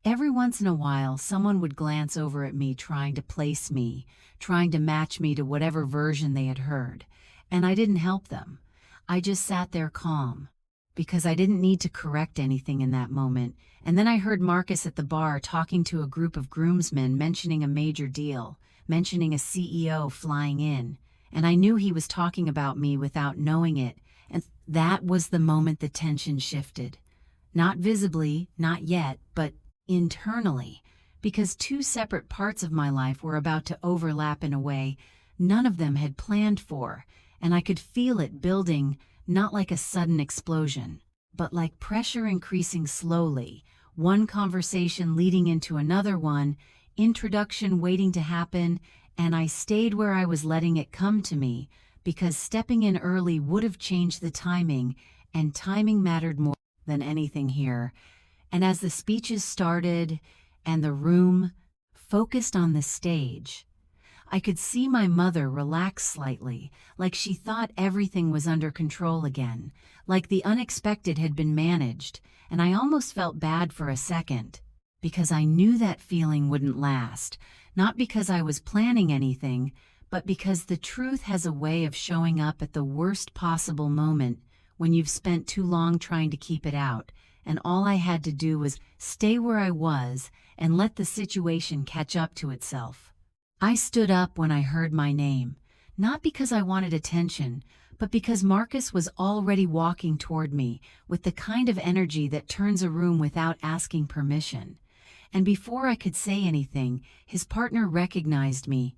[SPEAKER 1] every once in a while someone would glance over at me, trying to place me, trying to match me to whatever version they had heard. And I didn't help them. I just sat there calm, because I didn't need to correct anything in that moment. And then I heard Marcus at the bar talking to a group of groomsmen, mentioning a major deal, mentioning a CEO flying in. And I knew he was talking about me without knowing it. And that was the moment the tension shifted. Not visibly, not yet, but internally, because two separate parts of my life were about to overlap in a way none of them had planned for, and I could feel it building, not like a sudden explosion, but like pressure increasing slowly, one conversation leading into another one, introduction waiting to happen, and I stayed where I was, letting it come to me, because stepping in early would have changed the timing, and timing mattered more than anything here. And as the speeches started and the room focused on the stage, I could see my mother relax slightly, like she thought everything was under control again, like the unexpected had been managed, and I almost felt bad for a second, because I knew that feeling wouldn't last, not because I was planning anything, but because the truth has a way of showing up at the worst possible moment when you've spent too long trying to keep it out, and all I had to do was stay where I was and let the situation catch up to itself. I stood up when I heard my name, not because I wanted attention, but because Marcus was already walking toward me with the kind of energy that turns a room without asking permission. And before I could say anything, his partner recognized me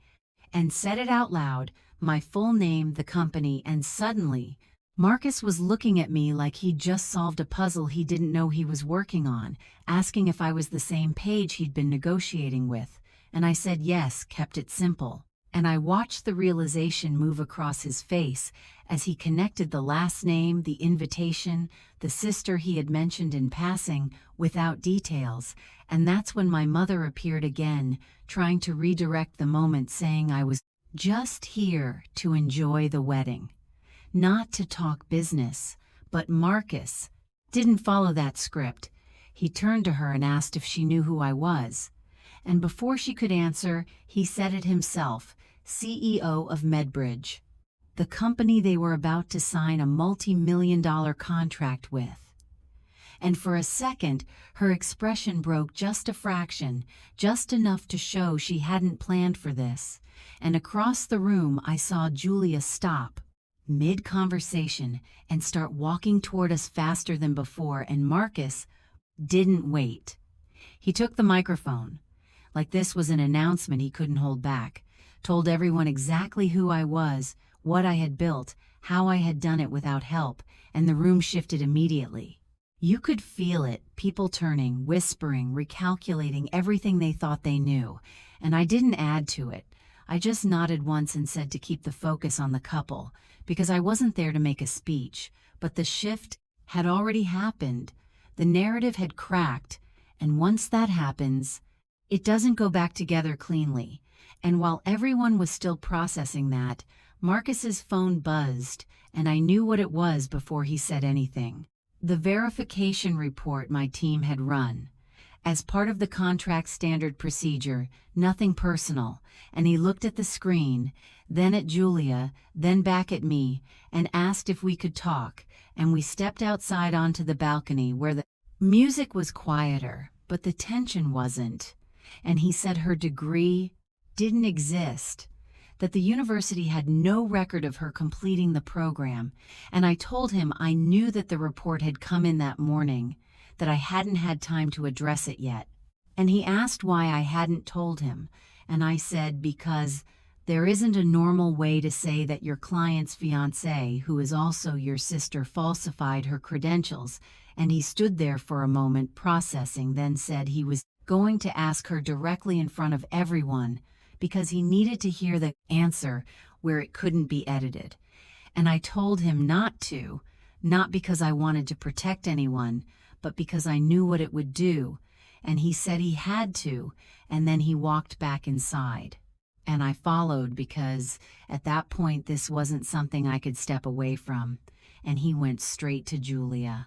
[SPEAKER 1] and said it out loud, my full name, the company, and suddenly, Marcus was looking at me like he'd just solved a puzzle he didn't know he was working on, asking if I was the same page he'd been negotiating with. And I said yes, kept it simple. And I watched the realization move across his face as he connected the last name, the invitation, the sister he had mentioned in passing, without details. And that's when my mother appeared again, trying to redirect the moment, saying I was just here to enjoy the wedding, not to talk business. But Marcus didn't follow that script. He turned to her and asked if she knew who I was. And before she could answer, he said it himself, CEO of Medbridge, the company they were about to sign a multi-million-dollar contract with. And for a second, her expression broke just a fraction, just enough to show she hadn't planned for this. And across the room I saw Julia stop mid-conversation and start walking toward us faster than before, and Marcus didn't wait. He took the microphone, like this was an announcement he couldn't hold back, told everyone exactly who I was, what I had built, how I had done it without help, and the room shifted immediately. You could feel it, people turning, whispering, recalculating everything they thought they knew, and I didn't add to it. I just nodded once and said to keep the focus on the couple, because I wasn't there to make a speech, but the shift had already happened. The narrative had cracked, and once that happens, it doesn't go back together cleanly. And while everyone was still processing that, Marcus's phone buzzed, and I knew what it was before he said anything. The verification report my team had run. As part of the contract standard procedure, nothing personal, and he looked at the screen, then at Julia, then back at me, and asked if we could talk, and we stepped outside onto the balcony where the music was quieter, but the tension wasn't. And he said her degree didn't exist, that the university had no record of her completing the program, and I told him I knew that the report had come in that morning, that I hadn't had time to address it yet. And he asked why I hadn't told him, and I said because there isn't a normal way to say that your client's fiancé, who is also your sister, falsified her credentials, and he stood there for a moment processing, then said he was going to ask her directly in front of everyone because he needed to hear the answer where it couldn't be edited. And I told him not to, not because I wanted to protect anyone, but because I knew what it would do, and he said he had to, and then he walked back inside. And I followed because at that point this wasn't something I could step away from, and he went straight to Julia.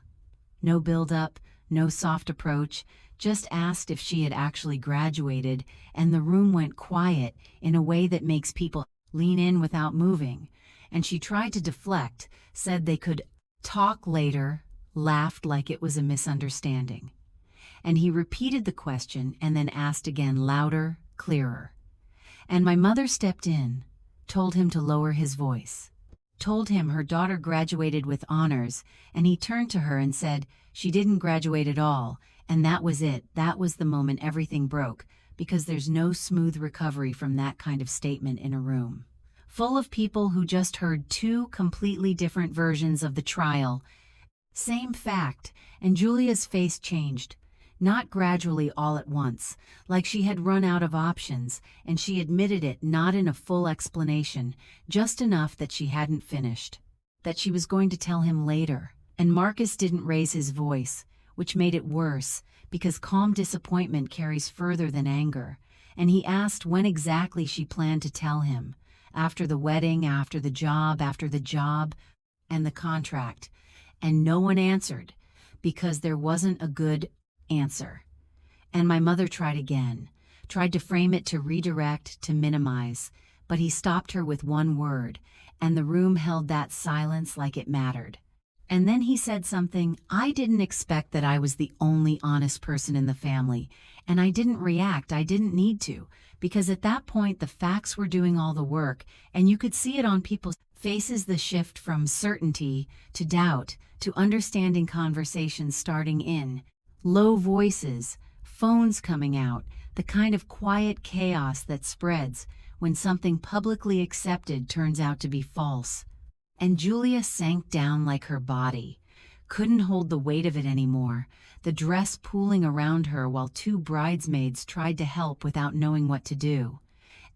[SPEAKER 1] No build-up, no soft approach, just asked if she had actually graduated, and the room went quiet in a way that makes people lean in without moving. And she tried to deflect, said they could talk later, laughed like it was a misunderstanding. And he repeated the question and then asked again, louder, clearer. And my mother stepped in, told him to lower his voice, told him her daughter graduated with honors, and he turned to her and said she didn't graduate at all, and that was it. That was the moment everything broke, because there's no smooth recovery from that kind of statement in a room full of people who just heard two completely different versions of the trial. Same fact, and Julia's face changed. Not gradually all at once, like she had run out of options, and she admitted it, not in a full explanation, just enough that she hadn't finished, that she was going to tell him later. And Marcus didn't raise his voice, which made it worse, because calm disappointment carries further than anger, and he asked when exactly she planned to tell him, after the wedding, after the job, and the contract, and no one answered, because there wasn't a good answer. And my mother tried again, tried to frame it, to redirect, to minimize, but he stopped her with one word, and the room held that silence like it mattered. And then he said something. I didn't expect that I was the only honest person in the family, and I didn't react. I didn't need to, because at that point the facts were doing all the work, and you could see it on people's faces, the shift from certainty to doubt to understanding, conversations starting in low voices, phones coming out, the kind of quiet chaos that spreads when something publicly accepted turns out to be false. And Julia sank down like her body couldn't hold the weight of it anymore, the dress pooling around her while two bridesmaids tried to help without knowing what to do.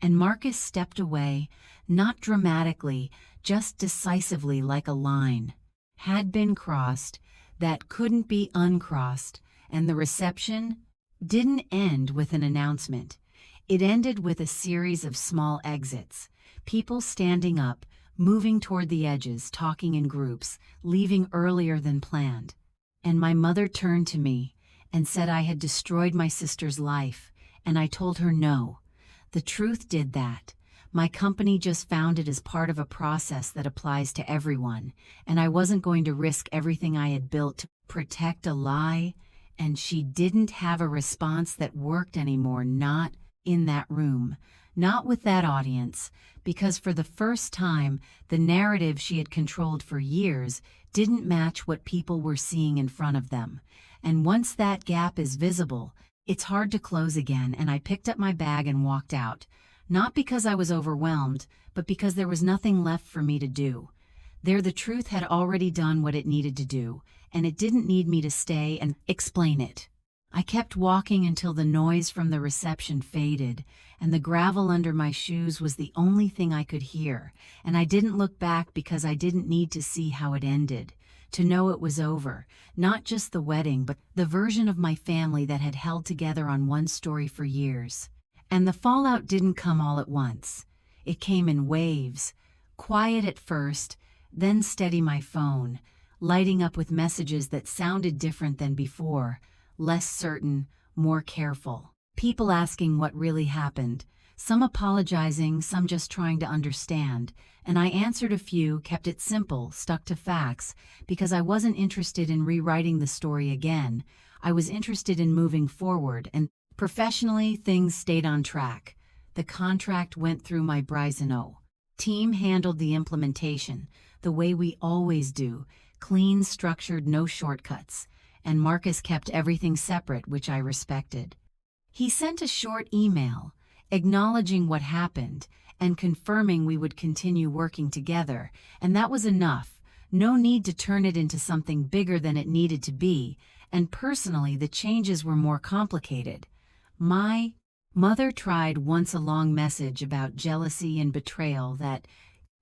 [SPEAKER 1] And Marcus stepped away, not dramatically, just decisively, like a line had been crossed that couldn't be uncrossed. And the reception didn't end with an announcement. It ended with a series of small exits, people standing up, moving toward the edges, talking in groups, leaving earlier than planned. And my mother turned to me and said I had destroyed my sister's life, and I told her no. The truth did that, My company just found it as part of a process that applies to everyone, and I wasn't going to risk everything I had built to protect a lie. And she didn't have a response that worked anymore, not in that room, not with that audience, because for the first time, the narrative she had controlled for years didn't match what people were seeing in front of them. And once that gap is visible, it's hard to close again, and I picked up my bag and walked out. Not because I was overwhelmed, but because there was nothing left for me to do. There, the truth had already done what it needed to do, and it didn't need me to stay and explain it. I kept walking until the noise from the reception faded, and the gravel under my shoes was the only thing I could hear, and I didn't look back because I didn't need to see how it ended, to know it was over, not just the wedding but the version of my family that had held together on one story for years. And the fallout didn't come all at once. It came in waves, quiet at first, then steady. My phone, lighting up with messages that sounded different than before, less certain, more careful. People asking what really happened, some apologizing, some just trying to understand, and I answered a few, kept it simple, stuck to facts, because I wasn't interested in rewriting the story again. I was interested in moving forward, and professionally, things stayed on track. The contract went through my Bryson team, handled the implementation, the way we always do, clean, structured, no shortcuts, and Marcus kept everything separate, which I respected. He sent a short email, acknowledging what happened, and confirming we would continue working together, and that was enough. No need to turn it into something bigger than it needed to be, and personally the changes were more complicated. My mother tried once a long message about jealousy and betrayal that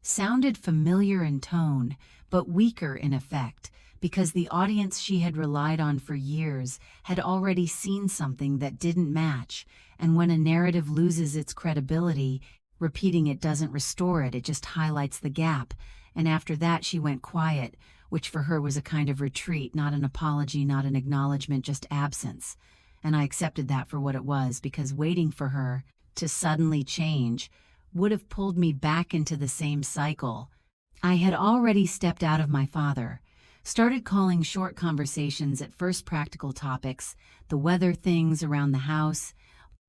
[SPEAKER 1] sounded familiar in tone, but weaker in effect, because the audience she had relied on for years had already seen something that didn't match, and when a narrative loses its credibility, repeating it doesn't restore it, it just highlights the gap. And after that she went quiet, which for her was a kind of retreat, not an apology, not an acknowledgement, just absence. And I accepted that for what it was, because waiting for her to suddenly change would have pulled me back into the same cycle. I had already stepped out of my father, started calling short conversations, at first practical topics, the weather, things around the house,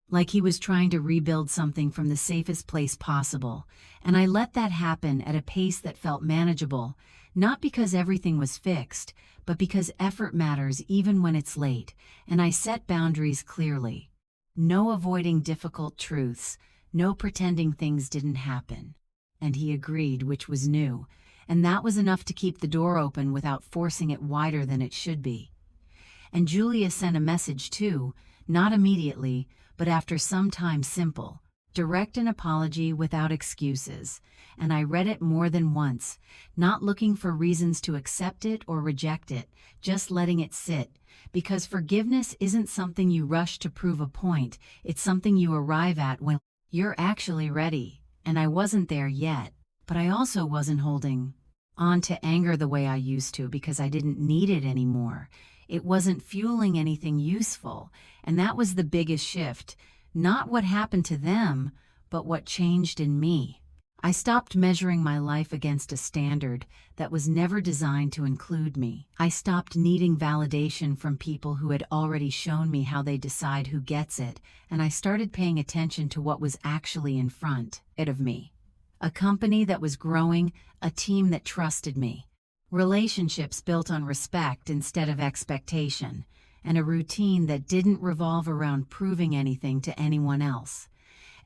[SPEAKER 1] like he was trying to rebuild something from the safest place possible, and I let that happen at a pace that felt manageable, not because everything was fixed, but because effort matters even when it's late, and I set boundaries clearly. No avoiding difficult truths, no pretending things didn't happen. And he agreed, which was new, and that was enough to keep the door open without forcing it wider than it should be. And Julia sent a message too, not immediately, but after some time, simple, direct, an apology without excuses, and I read it more than once, not looking for reasons to accept it or reject it, just letting it sit, because forgiveness isn't something you rush to prove a point, it's something you arrive at when you're actually ready, and I wasn't there yet, but I also wasn't holding on to anger the way I used to, because I didn't need it anymore. It wasn't fueling anything useful, and that was the biggest shift. Not what happened to them, but what changed in me. I stopped measuring my life against a standard that was never designed to include me. I stopped needing validation from people who had already shown me how they decide who gets it, and I started paying attention to what was actually in front of me. A company that was growing, a team that trusted me, relationships built on respect instead of expectation, and a routine that didn't revolve around proving anything to anyone else.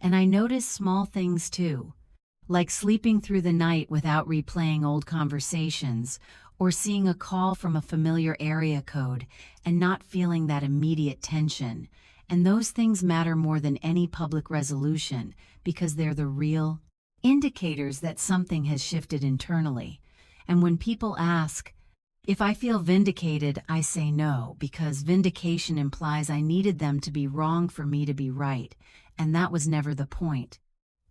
[SPEAKER 1] And I noticed small things too, like sleeping through the night without replaying old conversations, or seeing a call from a familiar area code and not feeling that immediate tension. And those things matter more than any public resolution, because they're the real indicators that something has shifted internally. And when people ask if I feel vindicated, I say no, because vindication implies I needed them to be wrong for me to be right, and that was never the point.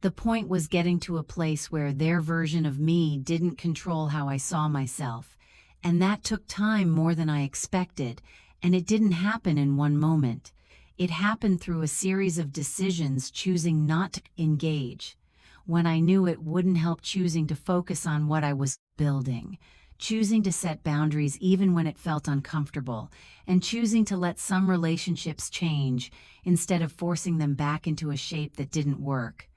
[SPEAKER 1] The point was getting to a place where their version of me didn't control how I saw myself, and that took time, more than I expected, and it didn't happen in one moment. It happened through a series of decisions, choosing not to engage when I knew it wouldn't help, choosing to focus on what I was building, choosing to set boundaries even when it felt uncomfortable, and choosing to let some relationships change instead of forcing them back into a shape that didn't work.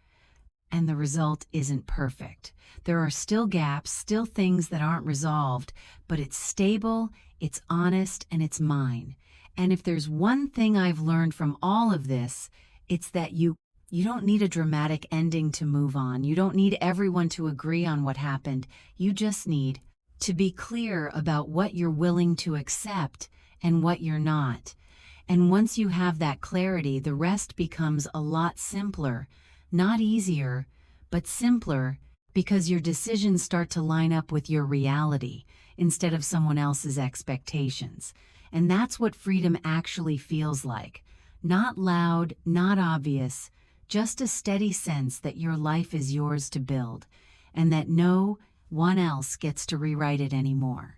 [SPEAKER 1] And the result isn't perfect. There are still gaps, still things that aren't resolved, but it's stable, it's honest, and it's mine. And if there's one thing I've learned from all of this, it's that you don't need a dramatic ending to move on. You don't need everyone to agree on what happened. You just need to be clear about what you're willing to accept and what you're not. And once you have that clarity, the rest becomes a lot simpler. Not easier, but simpler, because your decisions start to line up with your reality instead of someone else's expectations. And that's what freedom actually feels like. Not loud, not obvious, just a steady sense that your life is yours to build, and that no one else gets to rewrite it anymore.